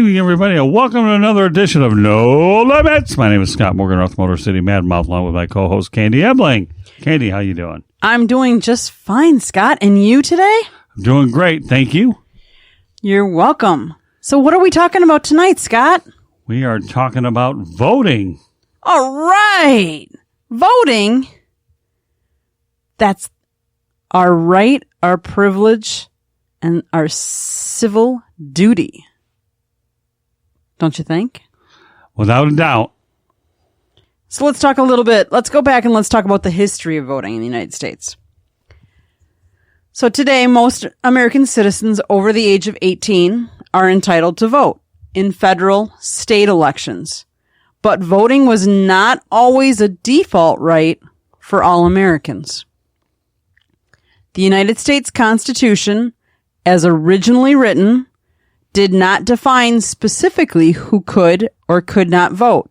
evening, everybody, and welcome to another edition of No Limits. My name is Scott Morgan, North Motor City Mad Mouth, along with my co-host, Candy Ebling. Candy, how you doing? I'm doing just fine, Scott. And you today? I'm doing great, thank you. You're welcome. So what are we talking about tonight, Scott? We are talking about voting. All right. Voting. That's our right, our privilege, and our civil duty. Don't you think? Without a doubt. So let's talk a little bit. Let's go back and let's talk about the history of voting in the United States. So today, most American citizens over the age of 18 are entitled to vote in federal, state elections. But voting was not always a default right for all Americans. The United States Constitution, as originally written, did not define specifically who could or could not vote,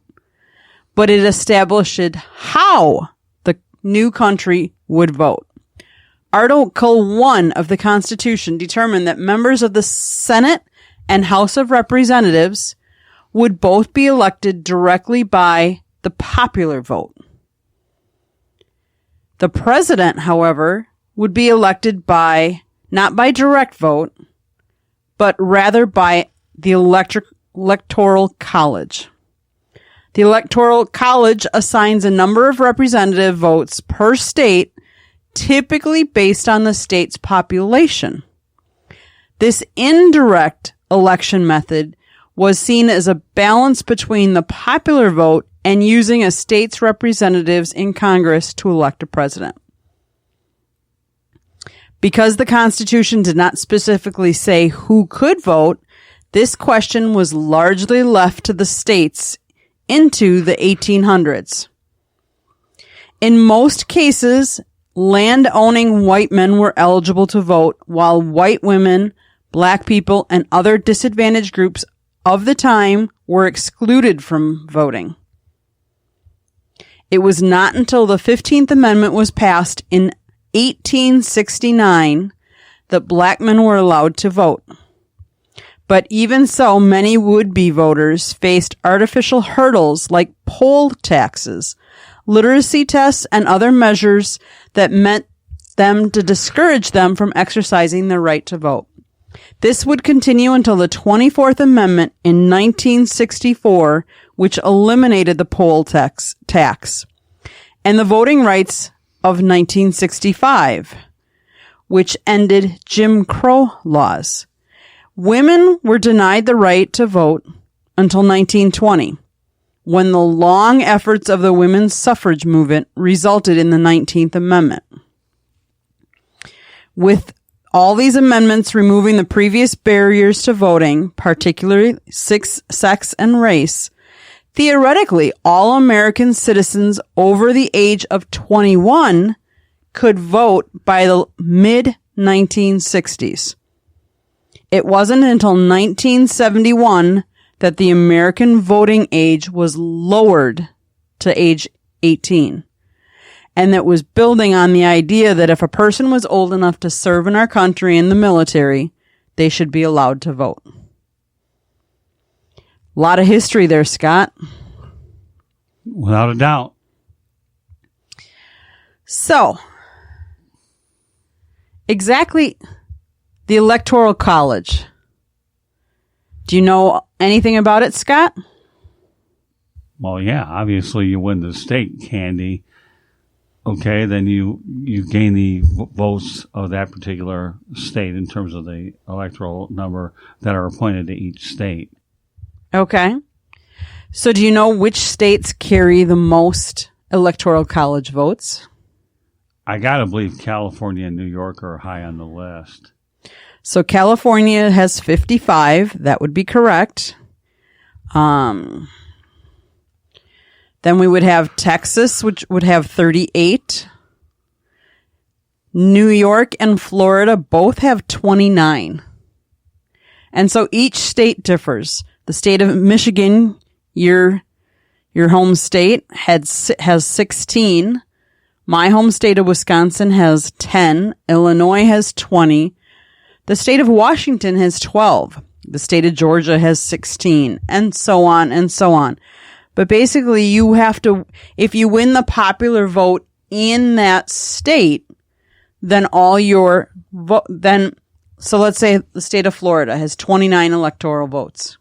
but it established how the new country would vote. Article 1 of the Constitution determined that members of the Senate and House of Representatives would both be elected directly by the popular vote. The president, however, would be elected not by direct vote, but rather by the Electoral College. The Electoral College assigns a number of representative votes per state, typically based on the state's population. This indirect election method was seen as a balance between the popular vote and using a state's representatives in Congress to elect a president. Because the Constitution did not specifically say who could vote, this question was largely left to the states into the 1800s. In most cases, land-owning white men were eligible to vote, while white women, black people, and other disadvantaged groups of the time were excluded from voting. It was not until the 15th Amendment was passed in 1869 that black men were allowed to vote. But even so, many would-be voters faced artificial hurdles like poll taxes, literacy tests, and other measures that meant them to discourage them from exercising their right to vote. This would continue until the 24th Amendment in 1964, which eliminated the poll tax, and the voting rights of 1965, which ended Jim Crow laws. Women were denied the right to vote until 1920, when the long efforts of the women's suffrage movement resulted in the 19th Amendment. With all these amendments removing the previous barriers to voting, particularly sex and race, theoretically, all American citizens over the age of 21 could vote by the mid-1960s. It wasn't until 1971 that the American voting age was lowered to age 18. And that was building on the idea that if a person was old enough to serve in our country in the military, they should be allowed to vote. A lot of history there, Scott. Without a doubt. So, exactly the Electoral College. Do you know anything about it, Scott? Well, yeah, obviously you win the state, Candy. Okay, then you gain the votes of that particular state in terms of the electoral number that are appointed to each state. Okay. So do you know which states carry the most Electoral College votes? I got to believe California and New York are high on the list. So California has 55. That would be correct. Then we would have Texas, which would have 38. New York and Florida both have 29. And so each state differs. The state of Michigan, your home state, has 16. My home state of Wisconsin has 10. Illinois has 20. The state of Washington has 12. The state of Georgia has 16, and so on and so on. But basically, you have to, if you win the popular vote in that state, then all your so let's say the state of Florida has 29 electoral votes.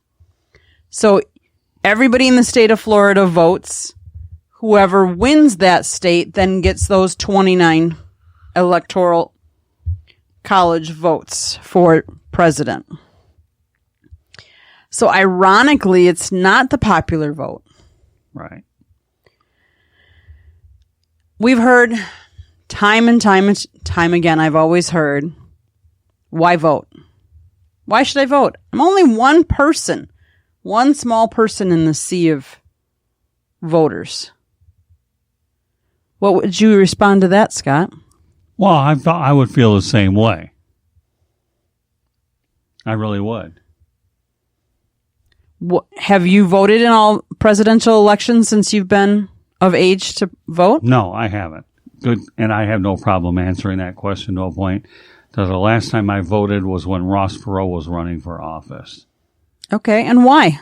So everybody in the state of Florida votes. Whoever wins that state then gets those 29 electoral college votes for president. So ironically, it's not the popular vote. Right. We've heard time and time again, I've always heard, why vote? Why should I vote? I'm only one person, one small person in the sea of voters. What would you respond to that, Scott? Well, I thought I would feel the same way. I really would. Have you voted in all presidential elections since you've been of age to vote? No, I haven't. Good, and I have no problem answering that question to a point. That the last time I voted was when Ross Perot was running for office. Okay, and why?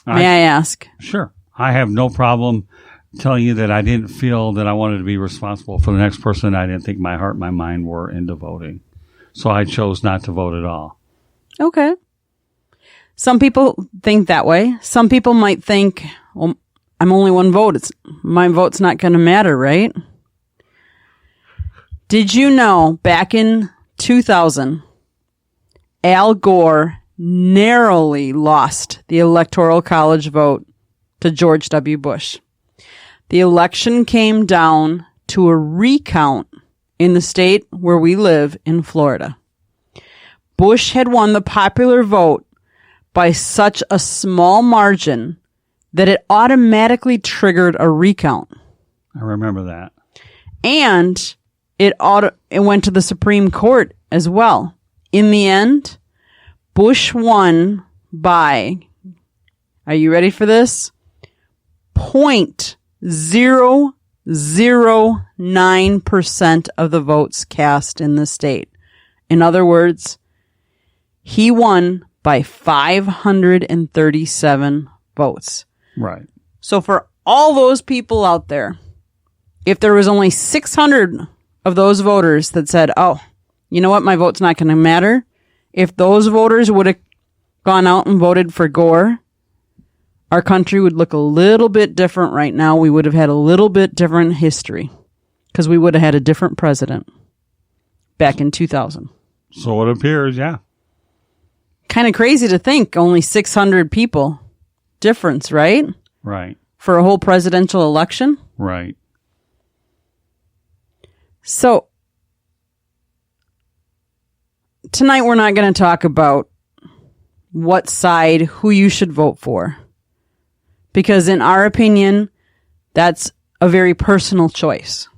May I ask? Sure. I have no problem telling you that I didn't feel that I wanted to be responsible for the next person. I didn't think my heart and my mind were into voting. So I chose not to vote at all. Okay. Some people think that way. Some people might think, well, I'm only one vote. My vote's not going to matter, right? Did you know back in 2000, Al Gore narrowly lost the Electoral College vote to George W. Bush? The election came down to a recount in the state where we live in Florida. Bush had won the popular vote by such a small margin that it automatically triggered a recount. I remember that. And it went to the Supreme Court as well. In the end, Bush won by, are you ready for this? 0.009% of the votes cast in the state. In other words, he won by 537 votes. Right. So for all those people out there, if there was only 600 of those voters that said, oh, you know what, my vote's not going to matter. If those voters would have gone out and voted for Gore, our country would look a little bit different right now. We would have had a little bit different history because we would have had a different president back in 2000. So it appears, yeah. Kind of crazy to think only 600 people difference, right? Right. For a whole presidential election? Right. So, tonight we're not going to talk about what side, who you should vote for. Because in our opinion, that's a very personal choice.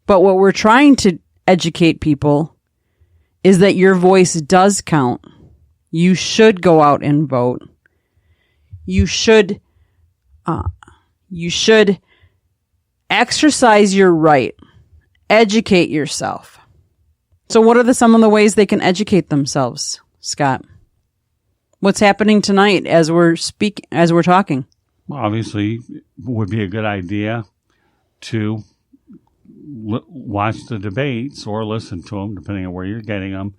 But what we're trying to educate people is that your voice does count. You should go out and vote. You should exercise your right. Educate yourself. So what are some of the ways they can educate themselves, Scott? What's happening tonight as we're talking? Well, obviously, it would be a good idea to watch the debates or listen to them, depending on where you're getting them,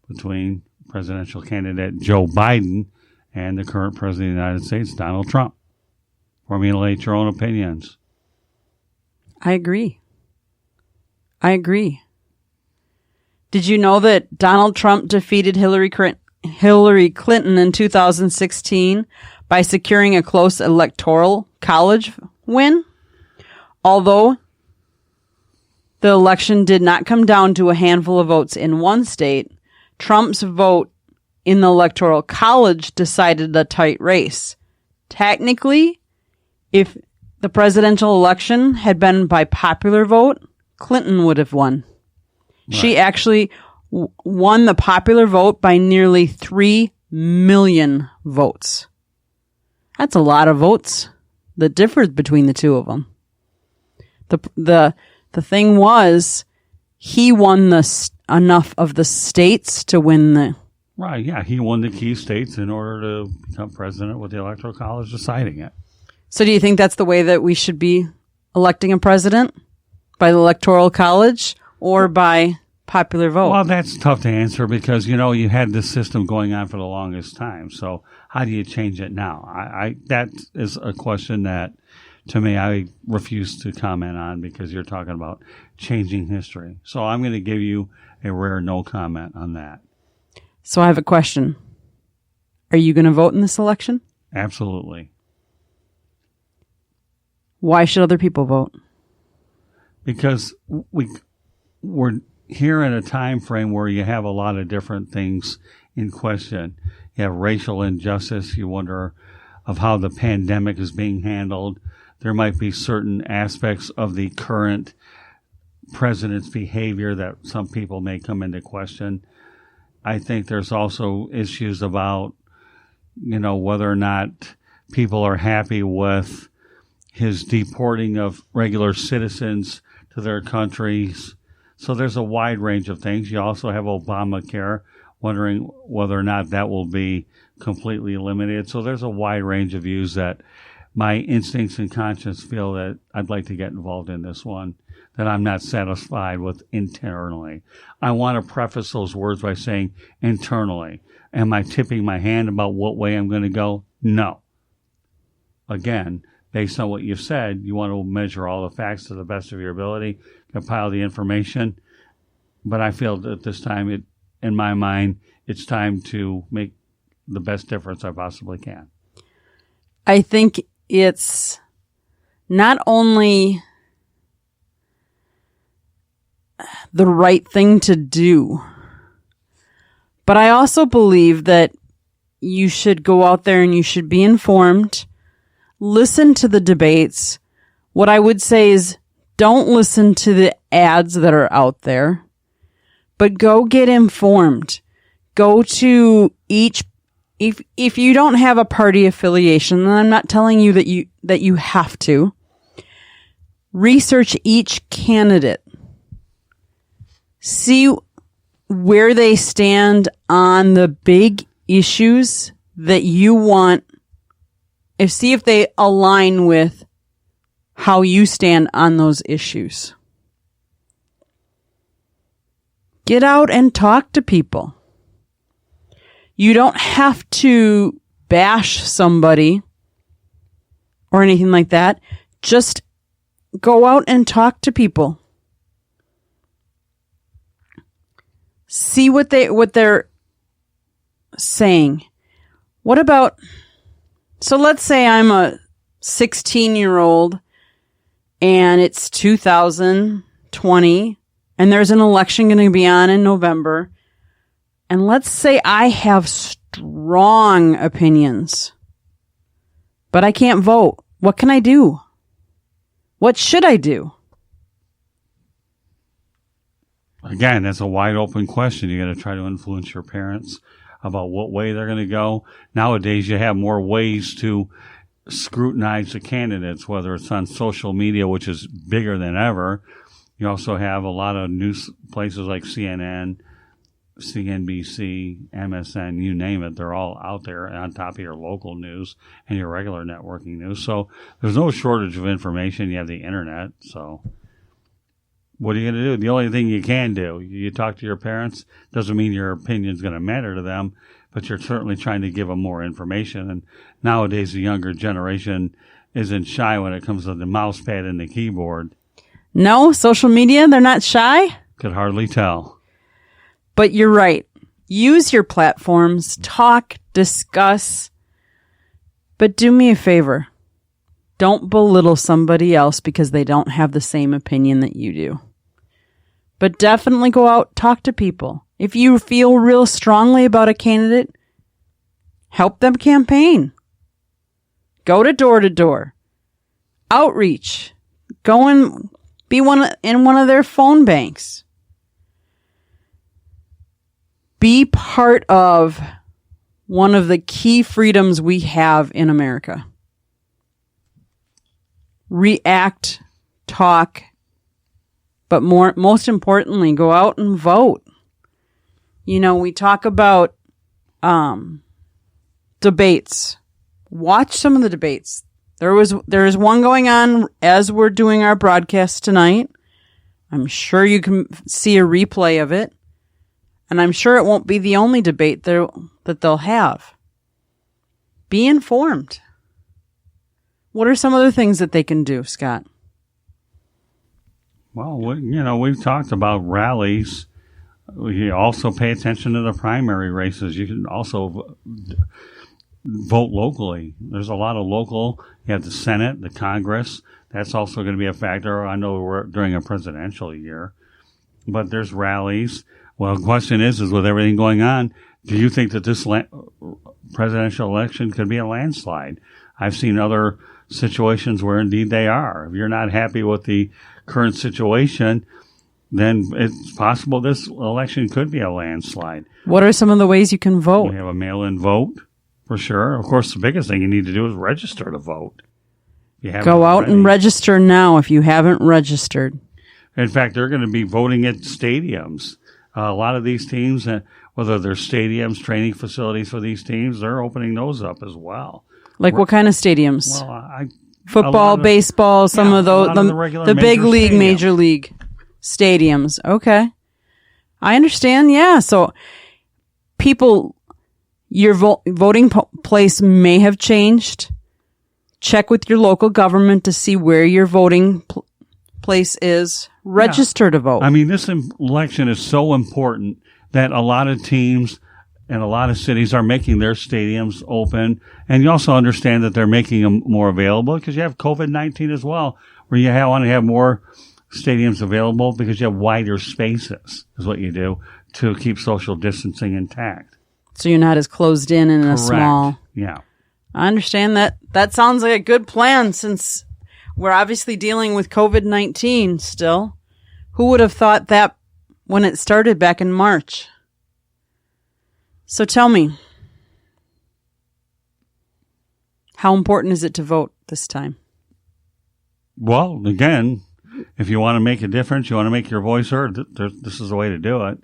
between presidential candidate Joe Biden and the current president of the United States, Donald Trump. Formulate your own opinions. I agree. Did you know that Donald Trump defeated Hillary Clinton in 2016 by securing a close electoral college win? Although the election did not come down to a handful of votes in one state, Trump's vote in the electoral college decided a tight race. Technically, if the presidential election had been by popular vote, Clinton would have won. Right. She actually won the popular vote by nearly 3 million votes. That's a lot of votes. The difference between the two of them. The thing was, he won enough of the states to win the Right, yeah. He won the key states in order to become president with the Electoral College deciding it. So do you think that's the way that we should be electing a president? By the Electoral College or by popular vote? Well, that's tough to answer because, you had this system going on for the longest time. So how do you change it now? That is a question that, to me, I refuse to comment on because you're talking about changing history. So I'm going to give you a rare no comment on that. So I have a question. Are you going to vote in this election? Absolutely. Why should other people vote? Because we're here in a time frame where you have a lot of different things in question. You have racial injustice. You wonder of how the pandemic is being handled. There might be certain aspects of the current president's behavior that some people may come into question. I think there's also issues about, whether or not people are happy with his deporting of regular citizens to their countries. So there's a wide range of things. You also have Obamacare, wondering whether or not that will be completely eliminated. So there's a wide range of views that my instincts and conscience feel that I'd like to get involved in this one, that I'm not satisfied with internally. I want to preface those words by saying internally. Am I tipping my hand about what way I'm going to go? No. Again, based on what you've said, you want to measure all the facts to the best of your ability, compile the information. But I feel that this time, in my mind, it's time to make the best difference I possibly can. I think it's not only the right thing to do, but I also believe that you should go out there and you should be informed. Listen to the debates. What I would say is don't listen to the ads that are out there, but go get informed. Go to each, if you don't have a party affiliation, then I'm not telling you that you have to. Research each candidate. See where they stand on the big issues that you want. See if they align with how you stand on those issues. Get out and talk to people. You don't have to bash somebody or anything like that. Just go out and talk to people. See what they're saying. What about, so let's say I'm a 16-year-old and it's 2020 and there's an election going to be on in November. And let's say I have strong opinions, but I can't vote. What can I do? What should I do? Again, that's a wide open question. You got to try to influence your parents about what way they're going to go. Nowadays, you have more ways to scrutinize the candidates, whether it's on social media, which is bigger than ever. You also have a lot of news places like CNN, CNBC, MSN, you name it. They're all out there on top of your local news and your regular networking news. So there's no shortage of information. You have the internet. So what are you going to do? The only thing you can do, you talk to your parents. Doesn't mean your opinion's going to matter to them, but you're certainly trying to give them more information. And nowadays, the younger generation isn't shy when it comes to the mouse pad and the keyboard. No, social media, they're not shy? Could hardly tell. But you're right. Use your platforms, talk, discuss. But do me a favor. Don't belittle somebody else because they don't have the same opinion that you do. But definitely go out, talk to people. If you feel real strongly about a candidate, help them campaign. Go to door. Outreach. Go and be in one of their phone banks. Be part of one of the key freedoms we have in America. React, talk, but most importantly, go out and vote. You know, we talk about debates. Watch some of the debates. There is one going on as we're doing our broadcast tonight. I'm sure you can see a replay of it. And I'm sure it won't be the only debate that they'll have. Be informed. What are some other things that they can do, Scott? Well, we've talked about rallies. You also pay attention to the primary races. You can also vote locally. There's a lot of local. You have the Senate, the Congress. That's also going to be a factor. I know we're during a presidential year, but there's rallies. Well, the question is with everything going on, do you think that this presidential election could be a landslide? I've seen other situations where indeed they are. If you're not happy with the current situation, then it's possible this election could be a landslide. What are some of the ways you can vote? You have a mail-in vote, for sure. Of course, the biggest thing you need to do is register to vote. Go out and register now if you haven't registered. In fact, they're going to be voting at stadiums. A lot of these teams, whether they're stadiums, training facilities for these teams, they're opening those up as well. Like what kind of stadiums? Well, football, baseball, some of those, the big league, major league stadiums. Okay. I understand. Yeah. So people, your voting place may have changed. Check with your local government to see where your voting place is. Register to vote. I mean, this election is so important that a lot of teams and a lot of cities are making their stadiums open. And you also understand that they're making them more available because you have COVID-19 as well, where you want to have more stadiums available because you have wider spaces, is what you do, to keep social distancing intact. So you're not as closed in a small. Yeah. I understand that. That sounds like a good plan since we're obviously dealing with COVID-19 still. Who would have thought that when it started back in March? So tell me, how important is it to vote this time? Well, again, if you want to make a difference, you want to make your voice heard, this is the way to do it.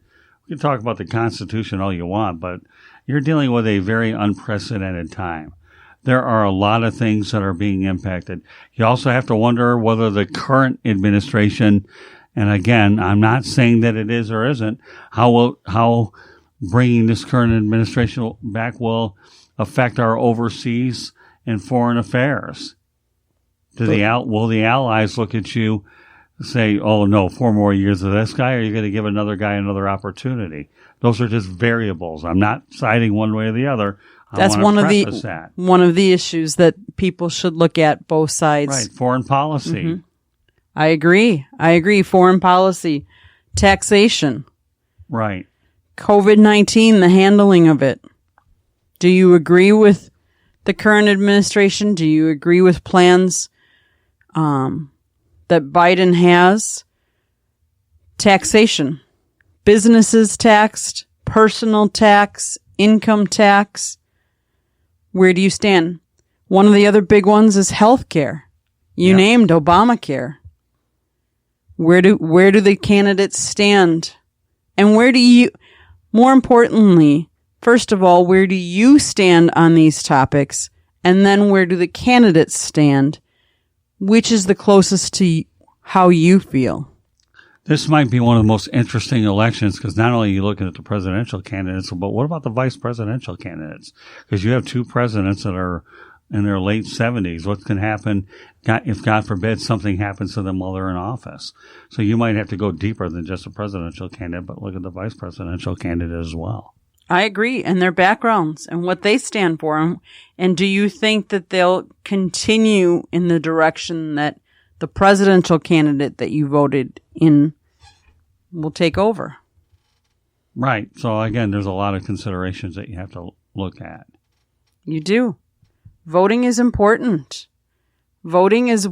We can talk about the Constitution all you want, but you're dealing with a very unprecedented time. There are a lot of things that are being impacted. You also have to wonder whether the current administration, and again, I'm not saying that it is or isn't, how bringing this current administration back will affect our overseas and foreign affairs. Will the allies look at you and say, oh, no, 4 more years of this guy, or are you going to give another guy another opportunity? Those are just variables. I'm not siding one way or the other. That's one of the issues that people should look at, both sides. Right, foreign policy. Mm-hmm. I agree. Foreign policy, taxation. Right. COVID-19, the handling of it. Do you agree with the current administration? Do you agree with plans that Biden has? Taxation. Businesses taxed, personal tax, income tax. Where do you stand? One of the other big ones is health care. You named Obamacare. Where do the candidates stand? And more importantly, first of all, where do you stand on these topics? And then where do the candidates stand? Which is the closest to how you feel? This might be one of the most interesting elections because not only are you looking at the presidential candidates, but what about the vice presidential candidates? Because you have 2 presidents that are in their late 70s. What can happen if, God forbid, something happens to them while they're in office? So you might have to go deeper than just a presidential candidate, but look at the vice presidential candidate as well. I agree. And their backgrounds and what they stand for. And do you think that they'll continue in the direction that the presidential candidate that you voted in will take over? Right. So again, there's a lot of considerations that you have to look at. You do. Voting is important. Voting is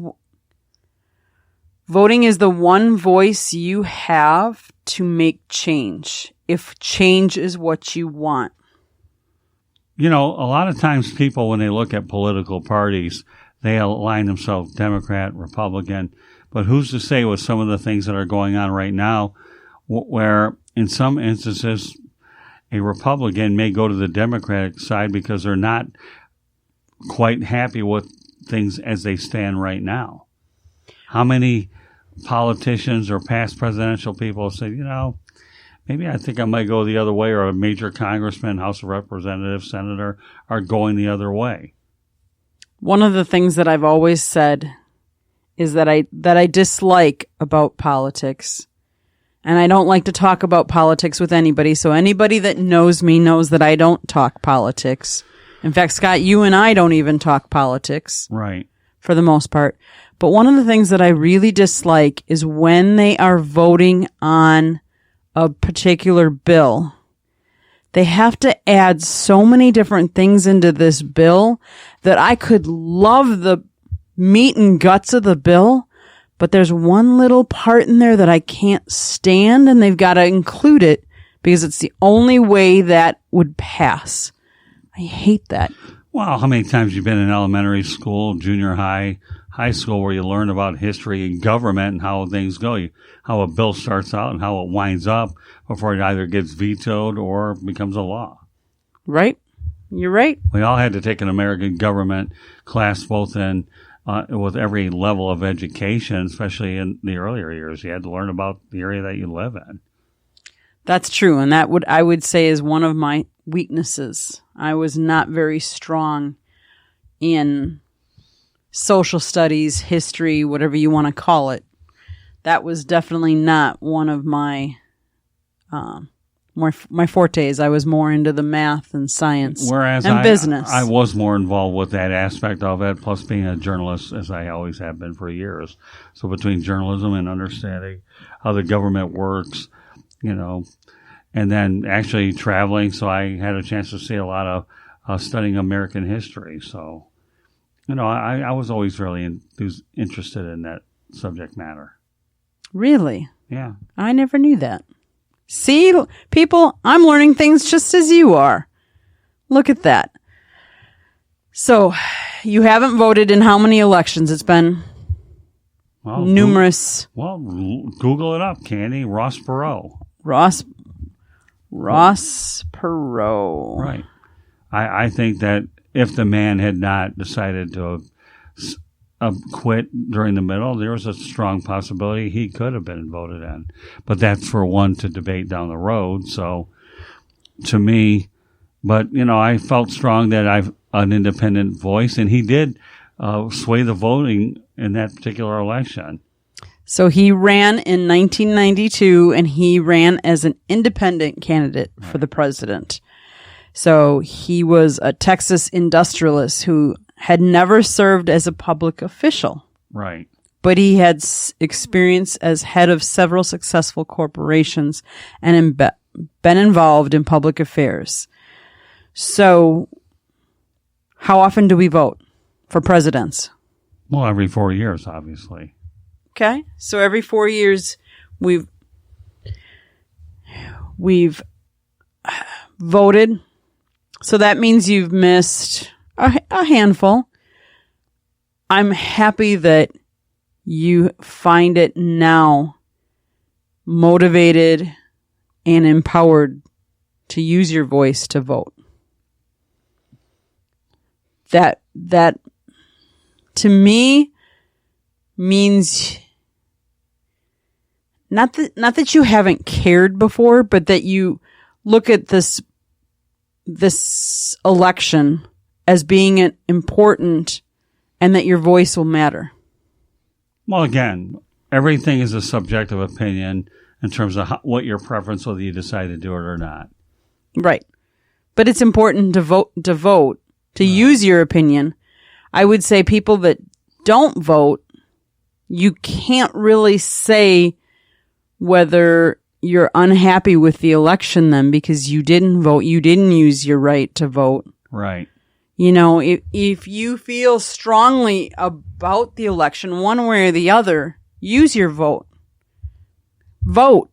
the one voice you have to make change, if change is what you want. You know, a lot of times people, when they look at political parties, they align themselves Democrat, Republican. But who's to say with some of the things that are going on right now, where in some instances a Republican may go to the Democratic side because they're not quite happy with things as they stand right now. How many politicians or past presidential people say, maybe I think I might go the other way, or a major congressman, House of Representatives, senator are going the other way? One of the things that I've always said is that I dislike about politics, and I don't like to talk about politics with anybody, so anybody that knows me knows that I don't talk politics. In fact, Scott, you and I don't even talk politics. Right. For the most part. But one of the things that I really dislike is when they are voting on a particular bill, they have to add so many different things into this bill that I could love the meat and guts of the bill, but there's one little part in there that I can't stand, and they've got to include it because it's the only way that would pass. I hate that. Well, how many times you've been in elementary school, junior high, high school, where you learn about history and government and how things go, how a bill starts out and how it winds up before it either gets vetoed or becomes a law. Right. You're right. We all had to take an American government class, both in with every level of education, especially in the earlier years. You had to learn about the area that you live in. That's true, and I would say is one of my weaknesses. I was not very strong in social studies, history, whatever you want to call it. That was definitely not one of my my fortes. I was more into the math and science and business. I was more involved with that aspect of it, plus being a journalist, as I always have been for years. So between journalism and understanding how the government works, and then actually traveling, so I had a chance to see a lot of studying American history. So, I was always really interested in that subject matter. Really? Yeah. I never knew that. See, people, I'm learning things just as you are. Look at that. So, you haven't voted in how many elections? It's been numerous. Google it up, Candy. Ross Perot. Ross Perot. Right. I think that if the man had not decided to quit during the middle, there was a strong possibility he could have been voted in. But that's for one to debate down the road. So, to me, but, I felt strong that I've an independent voice, and he did sway the voting in that particular election. So he ran in 1992, and he ran as an independent candidate for the president. So he was a Texas industrialist who had never served as a public official. Right. But he had experience as head of several successful corporations and been involved in public affairs. So how often do we vote for presidents? Well, every 4 years, obviously. Okay. So every 4 years we've voted. So that means you've missed a handful. I'm happy that you find it now motivated and empowered to use your voice to vote. That to me means not that you haven't cared before, but that you look at this election as being important and that your voice will matter. Well, again, everything is a subjective opinion in terms of what your preference, whether you decide to do it or not. Right. But it's important to vote, to use your opinion. I would say people that don't vote, you can't really say whether you're unhappy with the election then because you didn't vote. You didn't use your right to vote. Right. If you feel strongly about the election one way or the other, use your vote. Vote.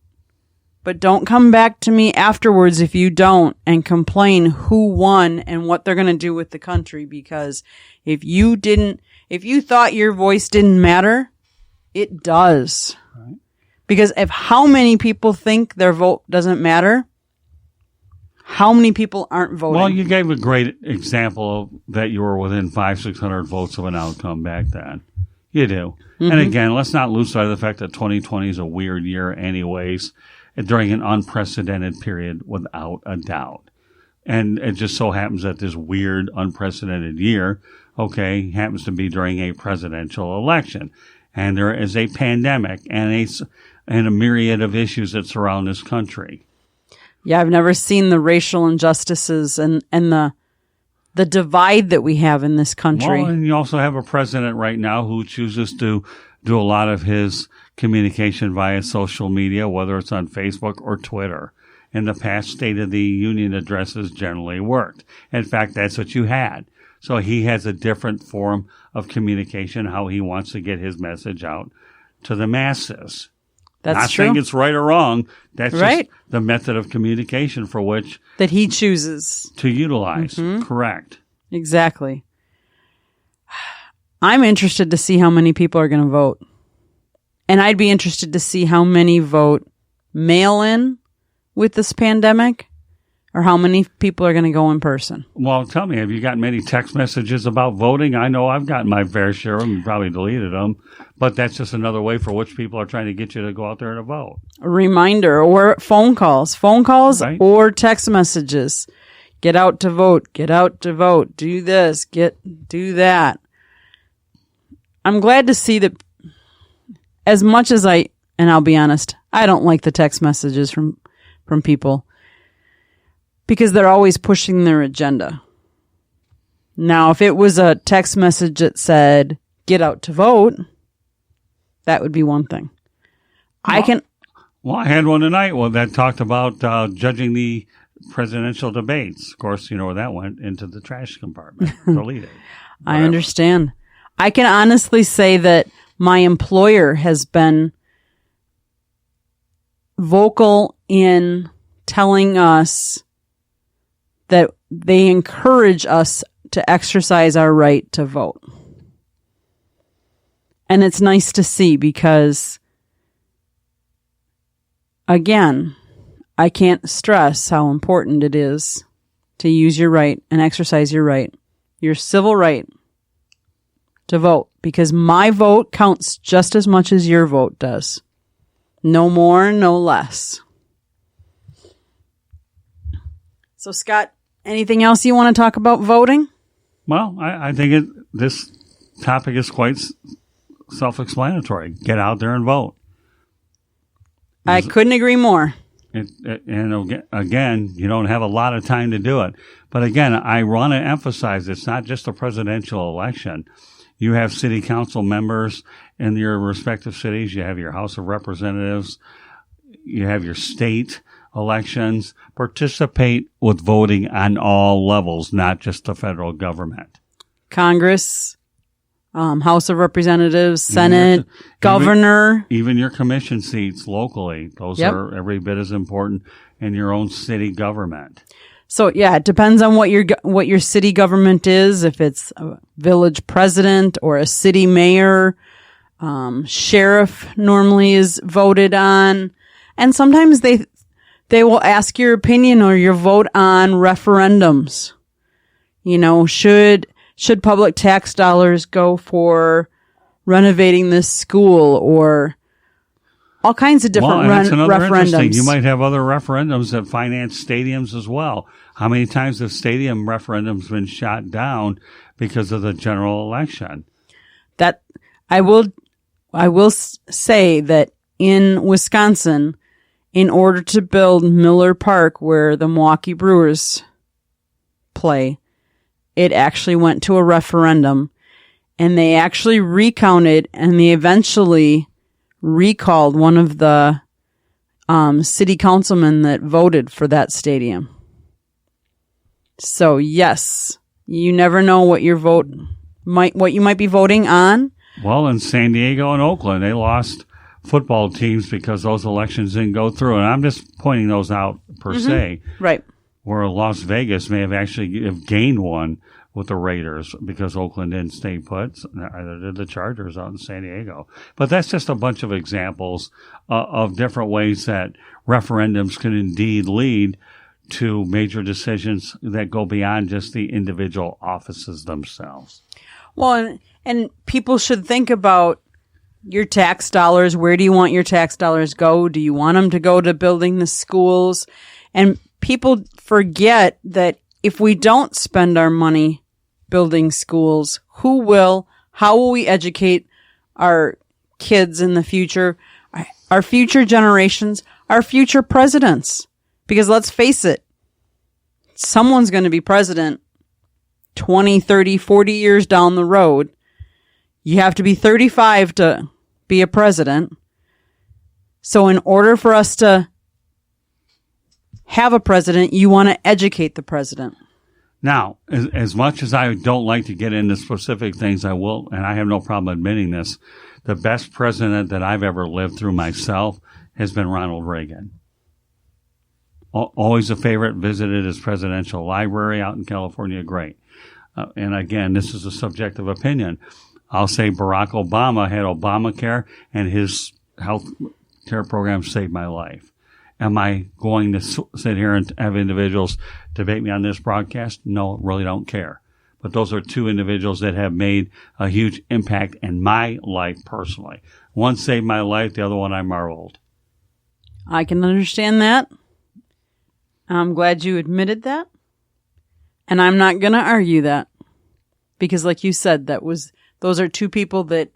But don't come back to me afterwards if you don't and complain who won and what they're going to do with the country, because if you thought your voice didn't matter, it does. Right. Because if how many people think their vote doesn't matter, How many people aren't voting? Well, you gave a great example of that you were within 500-600 votes of an outcome back then. You do. Mm-hmm. And again, let's not lose sight of the fact that 2020 is a weird year anyways, during an unprecedented period without a doubt. And it just so happens that this weird, unprecedented year, happens to be during a presidential election. And there is a pandemic and a myriad of issues that surround this country. Yeah, I've never seen the racial injustices and the divide that we have in this country. Well, and you also have a president right now who chooses to do a lot of his communication via social media, whether it's on Facebook or Twitter. In the past, State of the Union addresses generally worked. In fact, that's what you had. So he has a different form of communication, how he wants to get his message out to the masses. That's Not true. saying it's right or wrong. That's right. just the method of communication for which that he chooses to utilize. Mm-hmm. Correct. Exactly. I'm interested to see how many people are going to vote. And I'd be interested to see how many vote mail-in with this pandemic, or how many people are going to go in person. Well, tell me, have you got many text messages about voting? I know I've gotten my fair share of them and probably deleted them, but that's just another way for which people are trying to get you to go out there and vote. A reminder, or phone calls right. Or text messages. Get out to vote, do this, do that. I'm glad to see that as much as and I'll be honest, I don't like the text messages from people because they're always pushing their agenda. Now, if it was a text message that said, get out to vote, that would be one thing. Well, I had one tonight that talked about judging the presidential debates. Of course, you know where that went, into the trash compartment. Deleted. I understand. I can honestly say that my employer has been vocal in telling us that they encourage us to exercise our right to vote. And it's nice to see because, again, I can't stress how important it is to use your right and exercise your civil right to vote, because my vote counts just as much as your vote does. No more, no less. So, Scott, anything else you want to talk about voting? Well, I think this topic is quite self-explanatory. Get out there and vote. I couldn't agree more. And again, you don't have a lot of time to do it. But again, I want to emphasize it's not just a presidential election. You have city council members in your respective cities. You have your House of Representatives. You have your state elections. Participate with voting on all levels, not just the federal government. Congress, House of Representatives, Senate, governor. Even your commission seats locally. Those are every bit as important in your own city government. So, yeah, it depends on what your city government is, if it's a village president or a city mayor. Sheriff normally is voted on. And sometimes they will ask your opinion or your vote on referendums. You know, should public tax dollars go for renovating this school, or all kinds of different referendums. You might have other referendums that finance stadiums as well. How many times have stadium referendums been shot down because of the general election? That I will say that in Wisconsin, in order to build Miller Park, where the Milwaukee Brewers play, it actually went to a referendum, and they actually recounted, and they eventually recalled one of the city councilmen that voted for that stadium. So yes, you never know what what you might be voting on. Well, in San Diego and Oakland, they lost football teams because those elections didn't go through, and I'm just pointing those out per se. Right. Where Las Vegas may have actually gained one with the Raiders because Oakland didn't stay put. Either did the Chargers out in San Diego. But that's just a bunch of examples of different ways that referendums can indeed lead to major decisions that go beyond just the individual offices themselves. Well, and people should think about your tax dollars. Where do you want your tax dollars go? Do you want them to go to building the schools? And people forget that if we don't spend our money building schools, who will? How will we educate our kids in the future, our future generations, our future presidents? Because let's face it, someone's going to be president 20, 30, 40 years down the road. You have to be 35 to be a president. So in order for us to have a president, you want to educate the president. Now, as much as I don't like to get into specific things, I will, and I have no problem admitting this, the best president that I've ever lived through myself has been Ronald Reagan. Always a favorite, visited his presidential library out in California, great. And again, this is a subjective opinion. I'll say Barack Obama had Obamacare, and his health care program saved my life. Am I going to sit here and have individuals debate me on this broadcast? No, really don't care. But those are two individuals that have made a huge impact in my life personally. One saved my life, the other one I marveled. I can understand that. I'm glad you admitted that. And I'm not going to argue that. Because like you said, those are two people that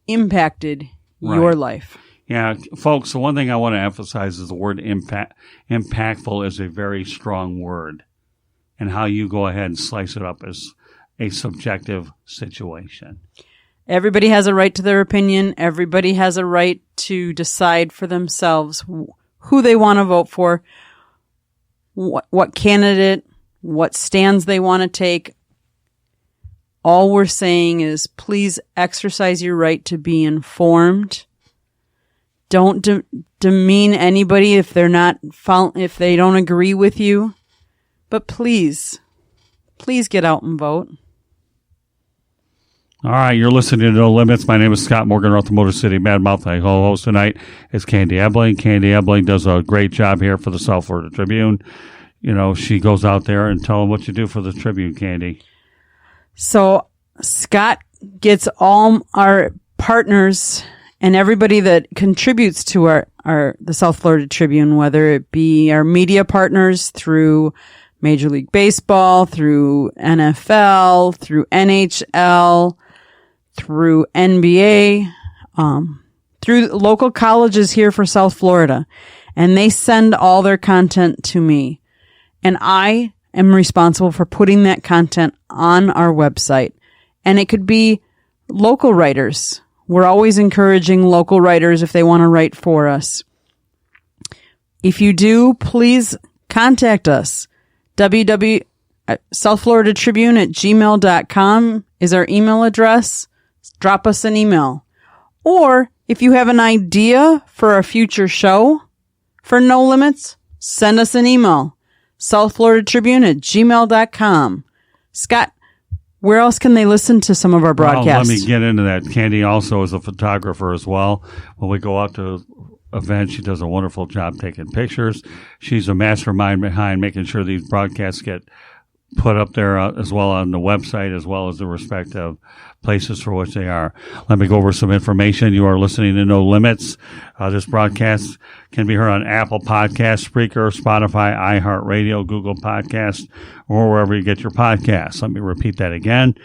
impacted your life. Yeah, folks, the one thing I want to emphasize is the word impactful is a very strong word. And how you go ahead and slice it up is a subjective situation. Everybody has a right to their opinion. Everybody has a right to decide for themselves who they want to vote for, what candidate, what stands they want to take. All we're saying is please exercise your right to be informed. Don't demean anybody if if they don't agree with you. But please get out and vote. All right, you're listening to No Limits. My name is Scott Morgan, the Motor City Mad Mouth. My co-host tonight is Candy Ebling. Candy Ebling does a great job here for the South Florida Tribune. You know, she goes out there and tell them what you do for the Tribune, Candy. So Scott gets all our partners and everybody that contributes to the South Florida Tribune, whether it be our media partners through Major League Baseball, through NFL, through NHL, through NBA, through local colleges here for South Florida. And they send all their content to me. And I am responsible for putting that content on our website. And it could be local writers. We're always encouraging local writers if they want to write for us. If you do, please contact us. southfloridatribune@gmail.com is our email address. Drop us an email. Or if you have an idea for a future show for No Limits, send us an email. southfloridatribune@gmail.com. Scott, where else can they listen to some of our broadcasts? Well, let me get into that. Candy also is a photographer as well. When we go out to events, she does a wonderful job taking pictures. She's a mastermind behind making sure these broadcasts get put up there as well on the website, as well as the respective places for which they are. Let me go over some information. You are listening to No Limits. This broadcast can be heard on Apple Podcasts, Spreaker, Spotify, iHeartRadio, Google Podcasts, or wherever you get your podcasts. Let me repeat that again.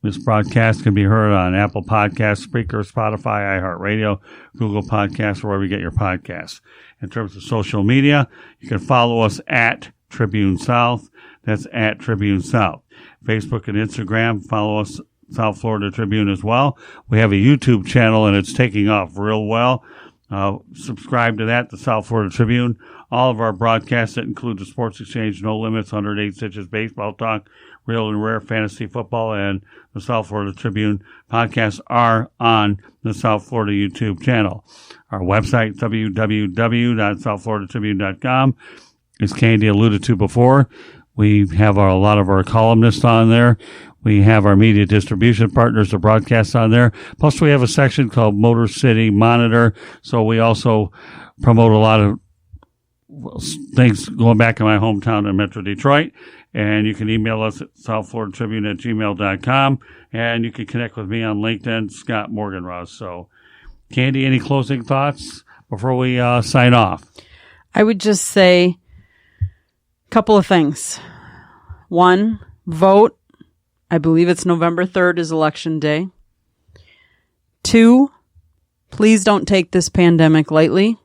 This broadcast can be heard on Apple Podcasts, Spreaker, Spotify, iHeartRadio, Google Podcasts, or wherever you get your podcasts. In terms of social media, you can follow us at Tribune South. That's at Tribune South. Facebook and Instagram, follow us, South Florida Tribune as well. We have a YouTube channel, and it's taking off real well. Subscribe to that, the South Florida Tribune. All of our broadcasts that include the Sports Exchange, No Limits, 108 Stitches, Baseball Talk, Real and Rare, Fantasy Football, and the South Florida Tribune podcasts are on the South Florida YouTube channel. Our website, www.southfloridatribune.com, as Candy alluded to before. We have a lot of our columnists on there. We have our media distribution partners, the broadcasts on there. Plus, we have a section called Motor City Monitor. So we also promote a lot of things going back in my hometown in Metro Detroit. And you can email us at southfloridatribune@gmail.com. And you can connect with me on LinkedIn, Scott Morganross. So, Candy, any closing thoughts before we sign off? I would just say a couple of things. One, vote. I believe it's November 3rd is election day. 2, please don't take this pandemic lightly.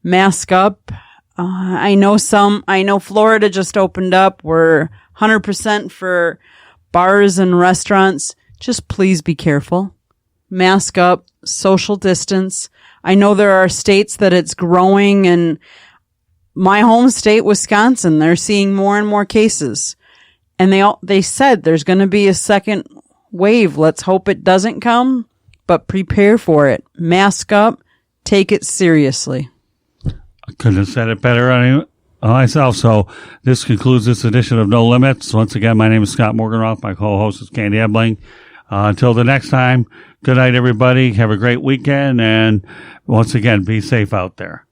Mask up. I know Florida just opened up. We're 100% for bars and restaurants. Just please be careful. Mask up, social distance. I know there are states that it's growing, and my home state, Wisconsin, they're seeing more and more cases. And they said there's going to be a second wave. Let's hope it doesn't come, but prepare for it. Mask up. Take it seriously. I couldn't have said it better myself. So this concludes this edition of No Limits. Once again, my name is Scott Morganroth. My co-host is Candy Ebling. Until the next time, good night, everybody. Have a great weekend. And once again, be safe out there.